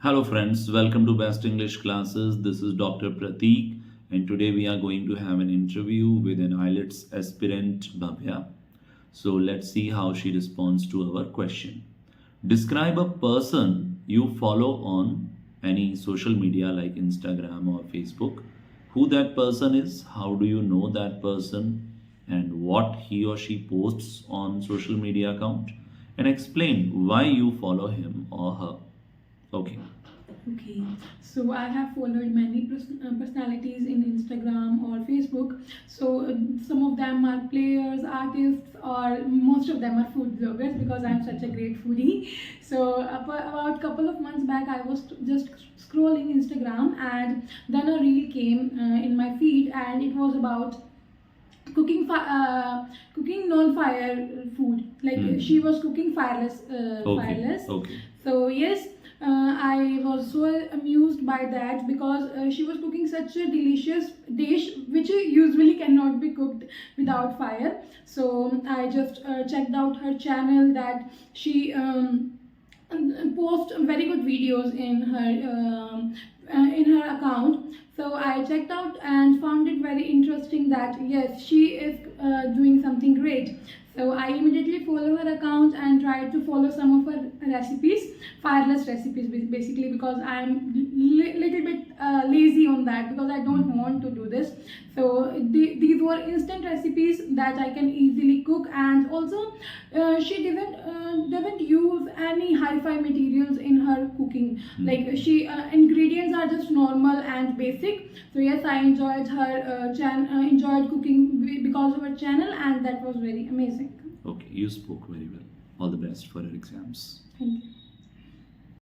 Hello friends, welcome to Best English Classes. This is Dr. Prateek and today we are going to have an interview with an IELTS aspirant Bhavya. So let's see how she responds to our question. Describe a person you follow on any social media like Instagram or Facebook. Who that person is, how do you know that person, and what he or she posts on social media account, and explain why you follow him or her. Okay. Okay, so I have followed many personalities in Instagram or Facebook. So some of them are players, artists, or most of them are food bloggers because I'm such a great foodie. So about a couple of months back, I was just scrolling Instagram, and then a reel came in my feed, and it was about cooking non-fire food. Like she was cooking fireless. Okay. So yes, I was so amused by that because she was cooking such a delicious dish which usually cannot be cooked without fire. So I just checked out her channel that she post very good videos in her account. So I checked out and found it very interesting that yes, she is doing something great. So I immediately follow her account and try to follow some of her recipes, fireless recipes basically, because I'm little bit lazy on that because I don't want to do this. So these were instant recipes that I can easily cook, and also she doesn't use any hi-fi materials in her cooking. Like she ingredients are just normal and basic. So yes, I enjoyed her enjoyed cooking because of her channel, and that was very amazing. Okay, you spoke very well. All the best for your exams. Thank you.